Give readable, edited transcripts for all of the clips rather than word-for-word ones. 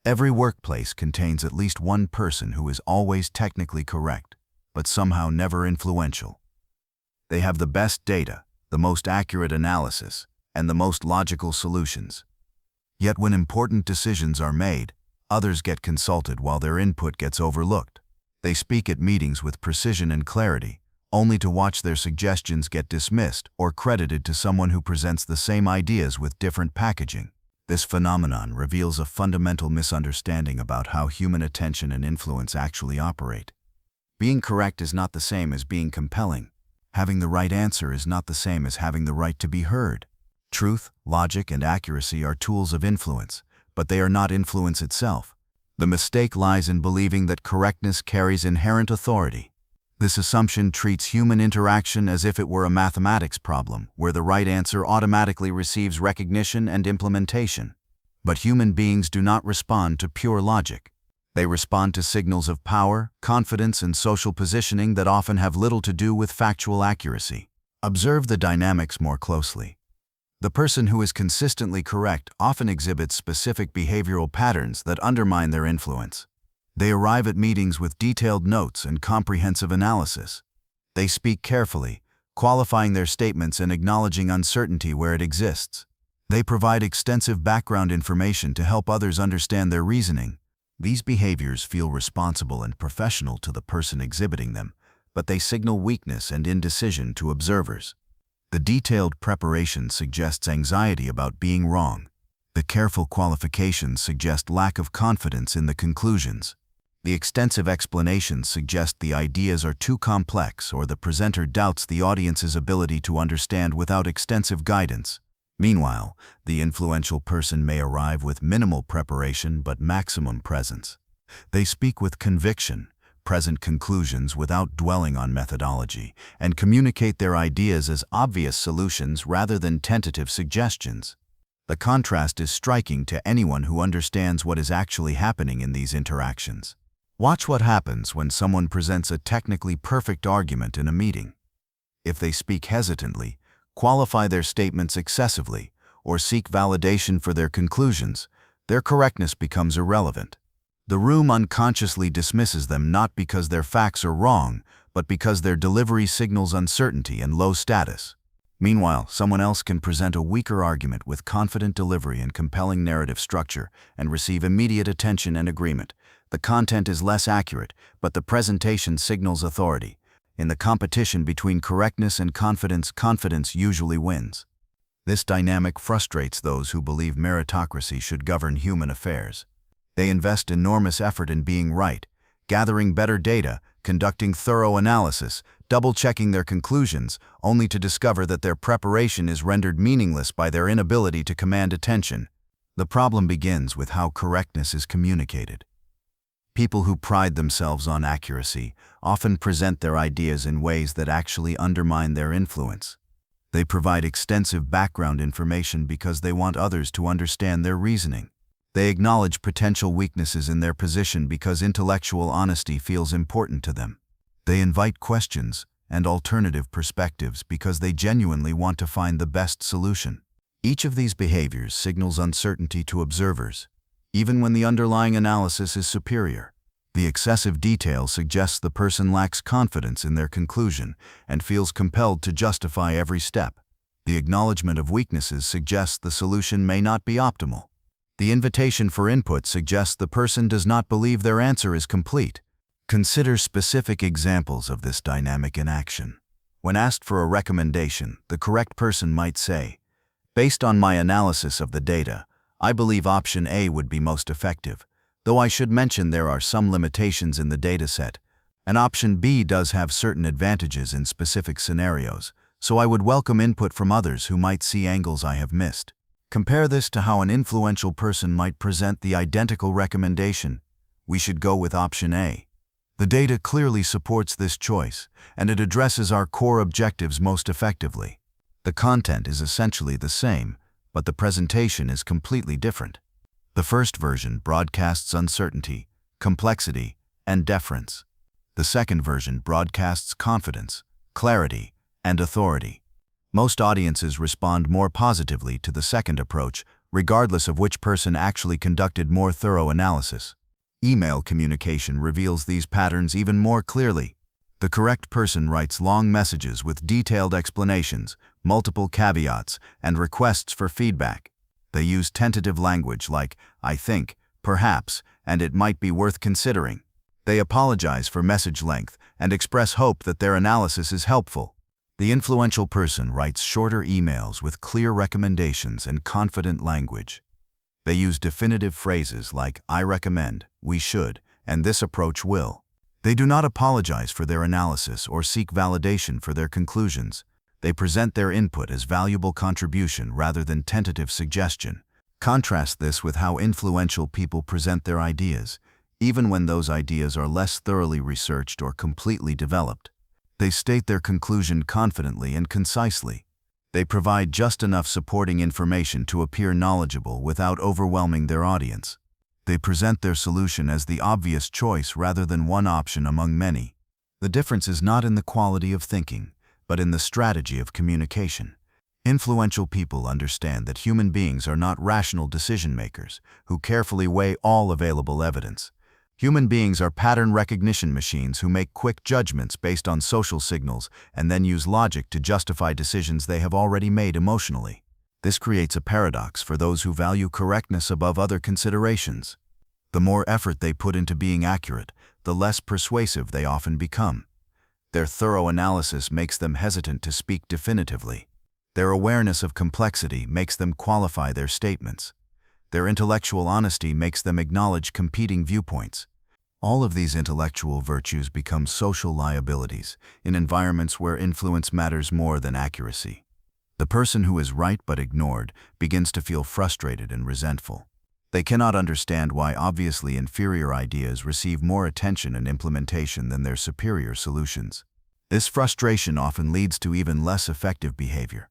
Every workplace contains at least one person who is always technically correct, but somehow never influential. They have the best data, the most accurate analysis, and the most logical solutions. Yet when important decisions are made, others get consulted while their input gets overlooked. They speak at meetings with precision and clarity, only to watch their suggestions get dismissed or credited to someone who presents the same ideas with different packaging. This phenomenon reveals a fundamental misunderstanding about how human attention and influence actually operate. Being correct is not the same as being compelling. Having the right answer is not the same as having the right to be heard. Truth, logic, and accuracy are tools of influence, but they are not influence itself. The mistake lies in believing that correctness carries inherent authority. This assumption treats human interaction as if it were a mathematics problem, where the right answer automatically receives recognition and implementation. But human beings do not respond to pure logic. They respond to signals of power, confidence, and social positioning that often have little to do with factual accuracy. Observe the dynamics more closely. The person who is consistently correct often exhibits specific behavioral patterns that undermine their influence. They arrive at meetings with detailed notes and comprehensive analysis. They speak carefully, qualifying their statements and acknowledging uncertainty where it exists. They provide extensive background information to help others understand their reasoning. These behaviors feel responsible and professional to the person exhibiting them, but they signal weakness and indecision to observers. The detailed preparation suggests anxiety about being wrong. The careful qualifications suggest lack of confidence in the conclusions. The extensive explanations suggest the ideas are too complex or the presenter doubts the audience's ability to understand without extensive guidance. Meanwhile, the influential person may arrive with minimal preparation but maximum presence. They speak with conviction, present conclusions without dwelling on methodology, and communicate their ideas as obvious solutions rather than tentative suggestions. The contrast is striking to anyone who understands what is actually happening in these interactions. Watch what happens when someone presents a technically perfect argument in a meeting. If they speak hesitantly, qualify their statements excessively, or seek validation for their conclusions, their correctness becomes irrelevant. The room unconsciously dismisses them not because their facts are wrong, but because their delivery signals uncertainty and low status. Meanwhile, someone else can present a weaker argument with confident delivery and compelling narrative structure and receive immediate attention and agreement. The content is less accurate, but the presentation signals authority. In the competition between correctness and confidence, confidence usually wins. This dynamic frustrates those who believe meritocracy should govern human affairs. They invest enormous effort in being right, gathering better data, conducting thorough analysis, double-checking their conclusions, only to discover that their preparation is rendered meaningless by their inability to command attention. The problem begins with how correctness is communicated. People who pride themselves on accuracy often present their ideas in ways that actually undermine their influence. They provide extensive background information because they want others to understand their reasoning. They acknowledge potential weaknesses in their position because intellectual honesty feels important to them. They invite questions and alternative perspectives because they genuinely want to find the best solution. Each of these behaviors signals uncertainty to observers, even when the underlying analysis is superior. The excessive detail suggests the person lacks confidence in their conclusion and feels compelled to justify every step. The acknowledgement of weaknesses suggests the solution may not be optimal. The invitation for input suggests the person does not believe their answer is complete. Consider specific examples of this dynamic in action. When asked for a recommendation, the correct person might say, "Based on my analysis of the data, I believe option A would be most effective, though I should mention there are some limitations in the dataset, and option B does have certain advantages in specific scenarios, so I would welcome input from others who might see angles I have missed." Compare this to how an influential person might present the identical recommendation. "We should go with option A." The data clearly supports this choice, and it addresses our core objectives most effectively. The content is essentially the same, but the presentation is completely different. The first version broadcasts uncertainty, complexity, and deference. The second version broadcasts confidence, clarity, and authority. Most audiences respond more positively to the second approach, regardless of which person actually conducted more thorough analysis. Email communication reveals these patterns even more clearly. The correct person writes long messages with detailed explanations, multiple caveats, and requests for feedback. They use tentative language like, "I think," "perhaps," and "it might be worth considering." They apologize for message length and express hope that their analysis is helpful. The influential person writes shorter emails with clear recommendations and confident language. They use definitive phrases like, "I recommend," "we should," and "this approach will." They do not apologize for their analysis or seek validation for their conclusions. They present their input as valuable contribution rather than tentative suggestion. Contrast this with how influential people present their ideas, even when those ideas are less thoroughly researched or completely developed. They state their conclusion confidently and concisely. They provide just enough supporting information to appear knowledgeable without overwhelming their audience. They present their solution as the obvious choice rather than one option among many. The difference is not in the quality of thinking, but in the strategy of communication. Influential people understand that human beings are not rational decision makers who carefully weigh all available evidence. Human beings are pattern recognition machines who make quick judgments based on social signals and then use logic to justify decisions they have already made emotionally. This creates a paradox for those who value correctness above other considerations. The more effort they put into being accurate, the less persuasive they often become. Their thorough analysis makes them hesitant to speak definitively. Their awareness of complexity makes them qualify their statements. Their intellectual honesty makes them acknowledge competing viewpoints. All of these intellectual virtues become social liabilities in environments where influence matters more than accuracy. The person who is right but ignored begins to feel frustrated and resentful. They cannot understand why obviously inferior ideas receive more attention and implementation than their superior solutions. This frustration often leads to even less effective behavior.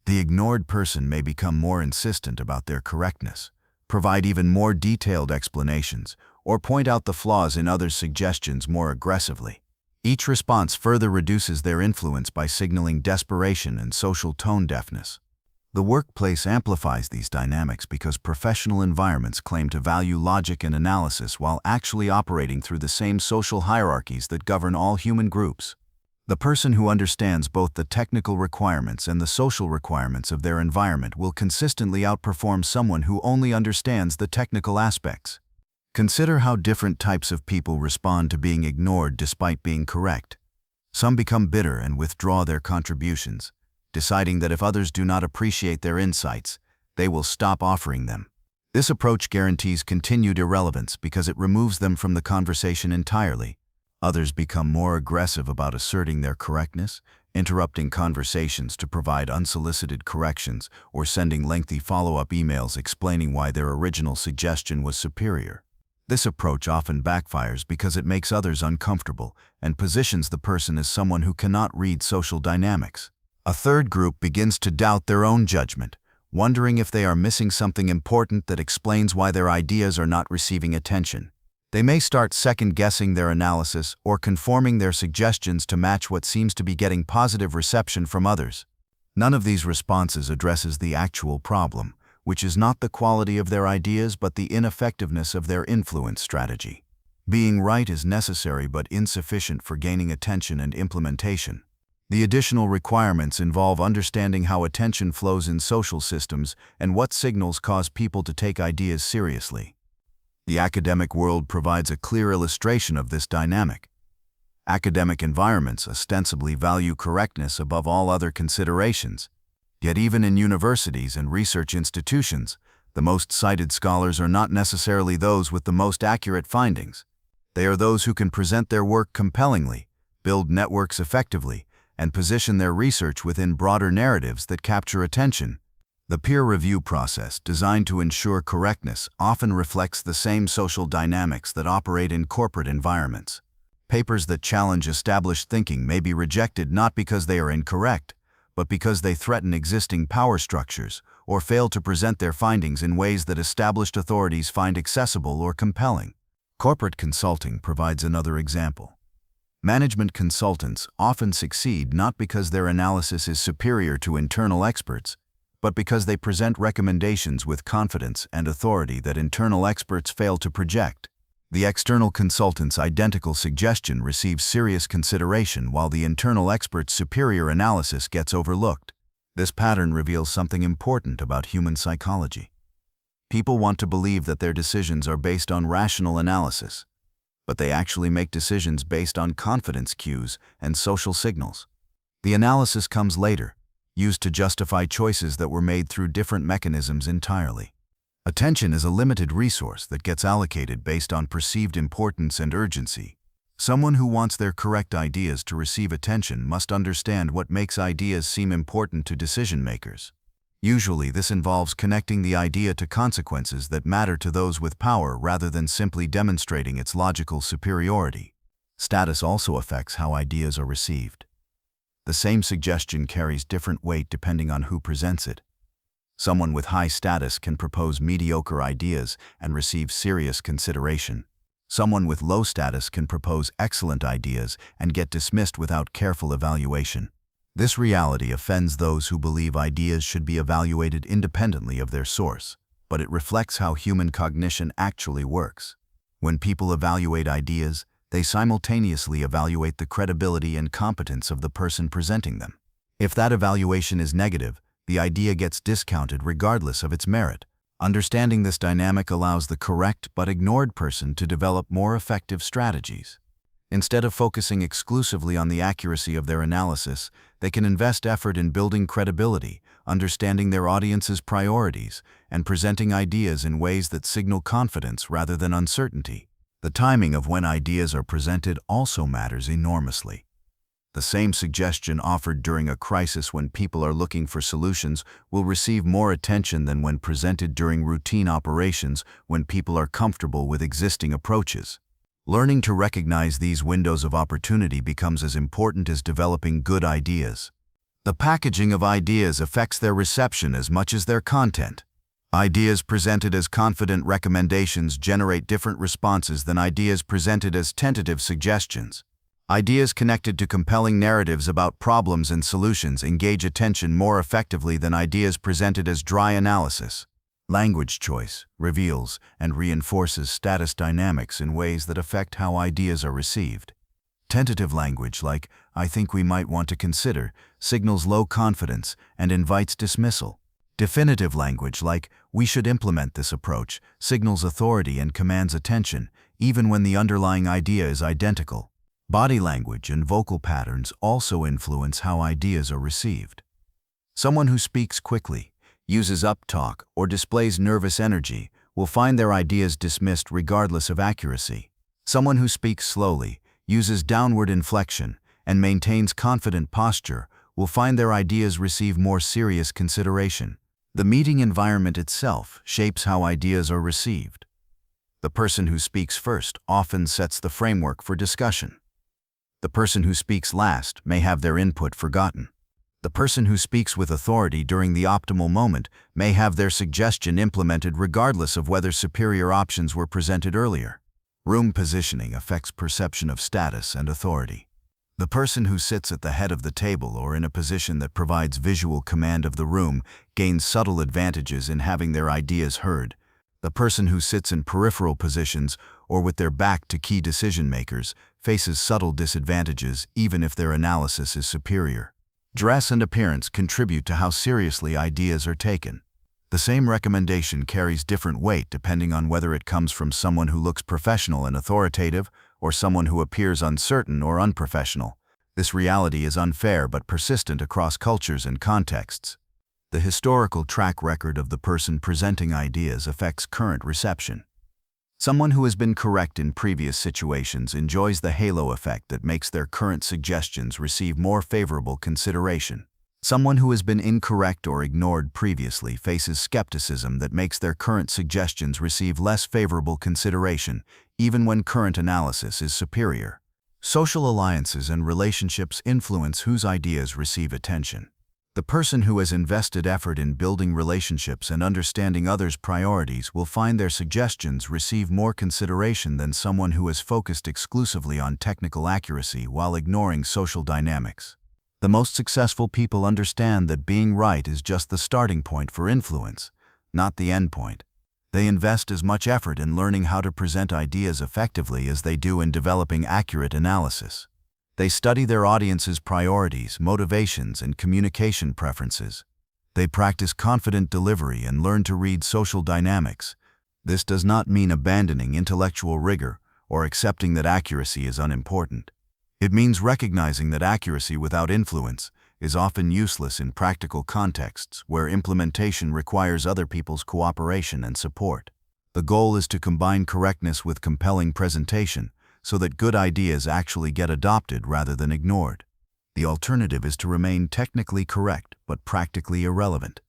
The ignored person may become more insistent about their correctness, provide even more detailed explanations, or point out the flaws in others' suggestions more aggressively. Each response further reduces their influence by signaling desperation and social tone deafness. The workplace amplifies these dynamics because professional environments claim to value logic and analysis while actually operating through the same social hierarchies that govern all human groups. The person who understands both the technical requirements and the social requirements of their environment will consistently outperform someone who only understands the technical aspects. Consider how different types of people respond to being ignored despite being correct. Some become bitter and withdraw their contributions, deciding that if others do not appreciate their insights, they will stop offering them. This approach guarantees continued irrelevance because it removes them from the conversation entirely. Others become more aggressive about asserting their correctness, interrupting conversations to provide unsolicited corrections, or sending lengthy follow-up emails explaining why their original suggestion was superior. This approach often backfires because it makes others uncomfortable and positions the person as someone who cannot read social dynamics. A third group begins to doubt their own judgment, wondering if they are missing something important that explains why their ideas are not receiving attention. They may start second-guessing their analysis or conforming their suggestions to match what seems to be getting positive reception from others. None of these responses addresses the actual problem, which is not the quality of their ideas but the ineffectiveness of their influence strategy. Being right is necessary but insufficient for gaining attention and implementation. The additional requirements involve understanding how attention flows in social systems and what signals cause people to take ideas seriously. The academic world provides a clear illustration of this dynamic. Academic environments ostensibly value correctness above all other considerations. Yet even in universities and research institutions, the most cited scholars are not necessarily those with the most accurate findings. They are those who can present their work compellingly, build networks effectively, and position their research within broader narratives that capture attention. The peer review process, designed to ensure correctness, often reflects the same social dynamics that operate in corporate environments. Papers that challenge established thinking may be rejected not because they are incorrect, but because they threaten existing power structures or fail to present their findings in ways that established authorities find accessible or compelling. Corporate consulting provides another example. Management consultants often succeed not because their analysis is superior to internal experts, but because they present recommendations with confidence and authority that internal experts fail to project. The external consultant's identical suggestion receives serious consideration while the internal expert's superior analysis gets overlooked. This pattern reveals something important about human psychology. People want to believe that their decisions are based on rational analysis, but they actually make decisions based on confidence cues and social signals. The analysis comes later, used to justify choices that were made through different mechanisms entirely. Attention is a limited resource that gets allocated based on perceived importance and urgency. Someone who wants their correct ideas to receive attention must understand what makes ideas seem important to decision makers. Usually, this involves connecting the idea to consequences that matter to those with power rather than simply demonstrating its logical superiority. Status also affects how ideas are received. The same suggestion carries different weight depending on who presents it. Someone with high status can propose mediocre ideas and receive serious consideration. Someone with low status can propose excellent ideas and get dismissed without careful evaluation. This reality offends those who believe ideas should be evaluated independently of their source, but it reflects how human cognition actually works. When people evaluate ideas, they simultaneously evaluate the credibility and competence of the person presenting them. If that evaluation is negative, the idea gets discounted regardless of its merit. Understanding this dynamic allows the correct but ignored person to develop more effective strategies. Instead of focusing exclusively on the accuracy of their analysis, they can invest effort in building credibility, understanding their audience's priorities, and presenting ideas in ways that signal confidence rather than uncertainty. The timing of when ideas are presented also matters enormously. The same suggestion offered during a crisis when people are looking for solutions will receive more attention than when presented during routine operations when people are comfortable with existing approaches. Learning to recognize these windows of opportunity becomes as important as developing good ideas. The packaging of ideas affects their reception as much as their content. Ideas presented as confident recommendations generate different responses than ideas presented as tentative suggestions. Ideas connected to compelling narratives about problems and solutions engage attention more effectively than ideas presented as dry analysis. Language choice reveals and reinforces status dynamics in ways that affect how ideas are received. Tentative language like, "I think we might want to consider," signals low confidence and invites dismissal. Definitive language like, "We should implement this approach," signals authority and commands attention, even when the underlying idea is identical. Body language and vocal patterns also influence how ideas are received. Someone who speaks quickly, uses uptalk, or displays nervous energy will find their ideas dismissed regardless of accuracy. Someone who speaks slowly, uses downward inflection, and maintains confident posture will find their ideas receive more serious consideration. The meeting environment itself shapes how ideas are received. The person who speaks first often sets the framework for discussion. The person who speaks last may have their input forgotten. The person who speaks with authority during the optimal moment may have their suggestion implemented regardless of whether superior options were presented earlier. Room positioning affects perception of status and authority. The person who sits at the head of the table or in a position that provides visual command of the room gains subtle advantages in having their ideas heard. The person who sits in peripheral positions or with their back to key decision makers faces subtle disadvantages even if their analysis is superior. Dress and appearance contribute to how seriously ideas are taken. The same recommendation carries different weight depending on whether it comes from someone who looks professional and authoritative or someone who appears uncertain or unprofessional. This reality is unfair but persistent across cultures and contexts. The historical track record of the person presenting ideas affects current reception. Someone who has been correct in previous situations enjoys the halo effect that makes their current suggestions receive more favorable consideration. Someone who has been incorrect or ignored previously faces skepticism that makes their current suggestions receive less favorable consideration, even when current analysis is superior. Social alliances and relationships influence whose ideas receive attention. The person who has invested effort in building relationships and understanding others' priorities will find their suggestions receive more consideration than someone who has focused exclusively on technical accuracy while ignoring social dynamics. The most successful people understand that being right is just the starting point for influence, not the end point. They invest as much effort in learning how to present ideas effectively as they do in developing accurate analysis. They study their audience's priorities, motivations, and communication preferences. They practice confident delivery and learn to read social dynamics. This does not mean abandoning intellectual rigor or accepting that accuracy is unimportant. It means recognizing that accuracy without influence is often useless in practical contexts where implementation requires other people's cooperation and support. The goal is to combine correctness with compelling presentation so that good ideas actually get adopted rather than ignored. The alternative is to remain technically correct but practically irrelevant,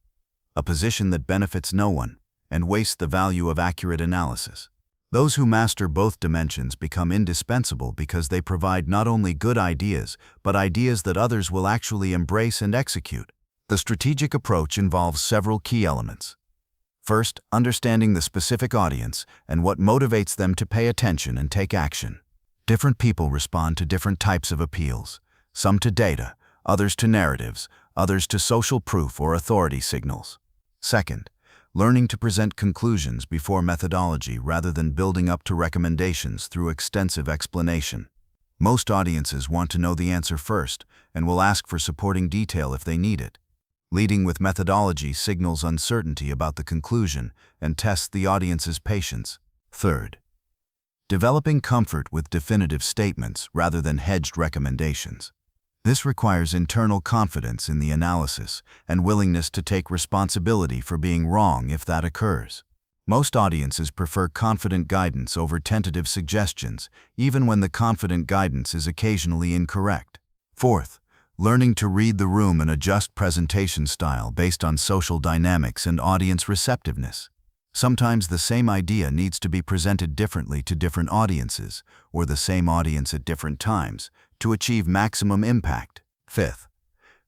a position that benefits no one and wastes the value of accurate analysis. Those who master both dimensions become indispensable because they provide not only good ideas, but ideas that others will actually embrace and execute. The strategic approach involves several key elements. First, understanding the specific audience and what motivates them to pay attention and take action. Different people respond to different types of appeals, some to data, others to narratives, others to social proof or authority signals. Second, learning to present conclusions before methodology rather than building up to recommendations through extensive explanation. Most audiences want to know the answer first and will ask for supporting detail if they need it. Leading with methodology signals uncertainty about the conclusion and tests the audience's patience. Third, developing comfort with definitive statements rather than hedged recommendations. This requires internal confidence in the analysis and willingness to take responsibility for being wrong if that occurs. Most audiences prefer confident guidance over tentative suggestions, even when the confident guidance is occasionally incorrect. Fourth, learning to read the room and adjust presentation style based on social dynamics and audience receptiveness. Sometimes the same idea needs to be presented differently to different audiences, or the same audience at different times, to achieve maximum impact. Fifth,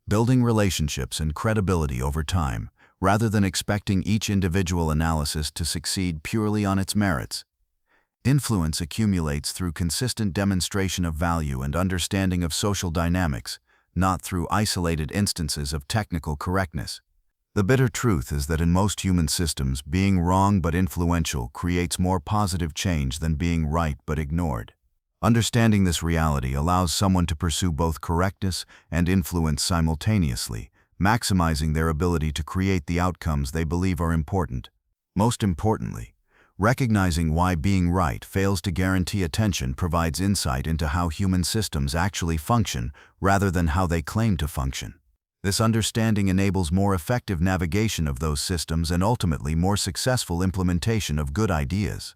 building relationships and credibility over time, rather than expecting each individual analysis to succeed purely on its merits. Influence accumulates through consistent demonstration of value and understanding of social dynamics, not through isolated instances of technical correctness. The bitter truth is that in most human systems, being wrong but influential creates more positive change than being right but ignored. Understanding this reality allows someone to pursue both correctness and influence simultaneously, maximizing their ability to create the outcomes they believe are important. Most importantly, recognizing why being right fails to guarantee attention provides insight into how human systems actually function rather than how they claim to function. This understanding enables more effective navigation of those systems and ultimately more successful implementation of good ideas.